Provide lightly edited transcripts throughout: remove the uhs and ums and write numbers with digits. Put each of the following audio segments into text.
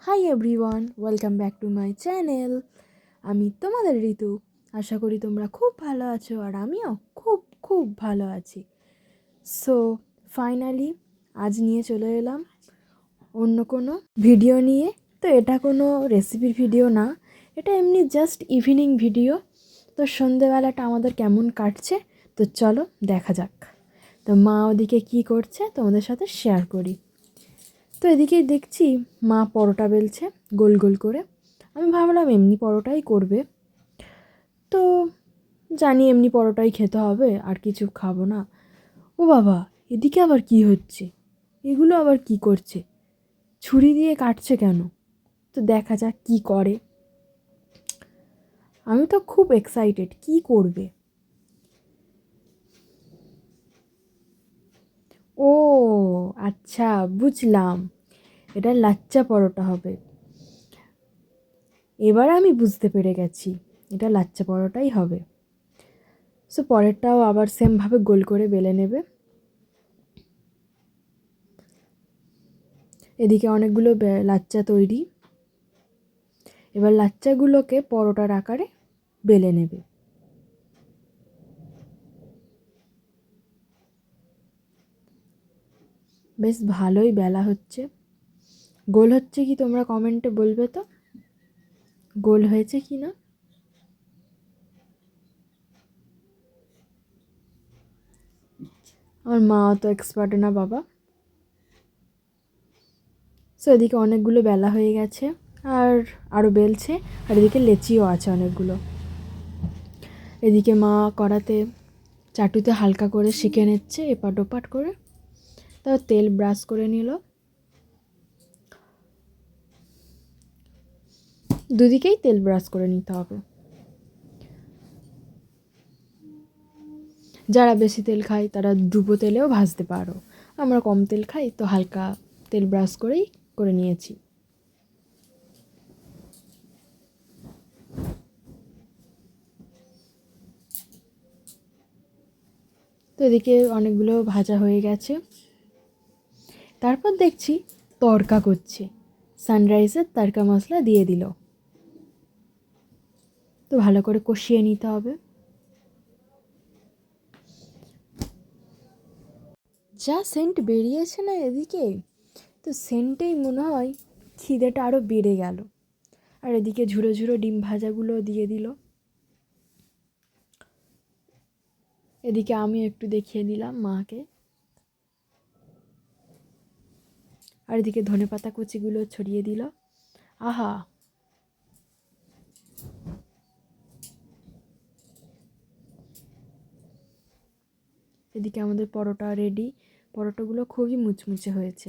Hi everyone, welcome back to my channel. আমি তোমাদের ঋতু। আশা করি তোমরা খুব ভালো আছো আর আমিও খুব খুব ভালো আছি। সো ফাইনালি আজ নিয়ে চলে এলাম অন্য কোনো ভিডিও নিয়ে। তো এটা কোনো রেসিপির ভিডিও না, এটা এমনি জাস্ট ইভিনিং ভিডিও। তো সন্ধেবেলাটা আমাদের কেমন কাটছে তো চলো দেখা যাক। তো মা ওদিকে কী করছে তোমাদের সাথে শেয়ার করি। তো এদিকেই দেখছি মা পরোটা বেলছে গোল গোল করে। আমি ভাবলাম এমনি পরোটাই করবে, তো জানি এমনি পরোটাই খেতে হবে, আর কিছু খাবো না। ও বাবা, এদিকে আবার কি হচ্ছে? এগুলো আবার কি করছে? ছুরি দিয়ে কাটছে কেন? তো দেখা যাক কি করে। আমি তো খুব এক্সাইটেড, কি করবে। ও আচ্ছা, বুঝলাম, এটা লাচ্চা পরোটা হবে। এবার আমি বুঝতে পেরে গেছি, এটা লাচ্চা পরোটাই হবে। সো পরেরটাও আবার সেমভাবে গোল করে বেলে নেবে। এদিকে অনেকগুলো লাচ্চা তৈরি। এবার লাচ্চাগুলোকে পরোটার আকারে বেলে নেবে। বেশ ভালোই বেলা হচ্ছে। গোল হচ্ছে কি তোমরা কমেন্টে বলবে তো, গোল হয়েছে কি না। আমার মা তো এক্সপার্ট না বাবা। সো এদিকে অনেকগুলো বেলা হয়ে গেছে, আর আরও বেলছে। আর এদিকে লেচিও আছে অনেকগুলো। এদিকে মা কড়াতে চাটুতে হালকা করে সেঁকে নিচ্ছে এপাট ওপাট করে। তারপর তেল ব্রাশ করে নিল। দুদিকেই তেল ব্রাশ করে নিতে হবে। যারা বেশি তেল খায় তারা ডুবো তেলেও ভাজতে পারো। আমরা কম তেল খাই, তো হালকা তেল ব্রাশ করেই করে নিয়েছি। তো এদিকে অনেকগুলো ভাজা হয়ে গেছে। তারপর দেখছি তড়কা করছে, সানরাইজের তড়কা মশলা দিয়ে দিল। তো ভালো করে কষিয়ে নিতে হবে। যা সেন্ট বেরিয়েছে না এদিকে, তো সেন্টেই মনে হয় খিদেটা আরও বেড়ে গেল। আর এদিকে ঝুড়ো ঝুড়ো ডিম ভাজাগুলো দিয়ে দিল। এদিকে আমি একটু দেখিয়ে দিলাম মাকে। আর এদিকে ধনেপাতা কুচিগুলো ছড়িয়ে দিল। আহা, এদিকে আমাদের পরোটা রেডি। পরোটাগুলো খুবই মুচমুচে হয়েছে।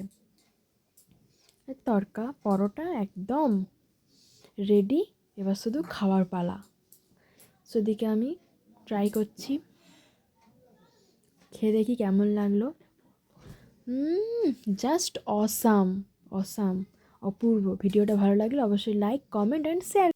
তড়কা পরোটা একদম রেডি। এবার শুধু খাওয়ার পালা। সেদিকে আমি ট্রাই করছি, খেয়ে দেখি কেমন লাগলো। জাস্ট অসাম অসাম, অপূর্ব। ভিডিওটা ভালো লাগলে অবশ্যই লাইক, কমেন্ট অ্যান্ড শেয়ার।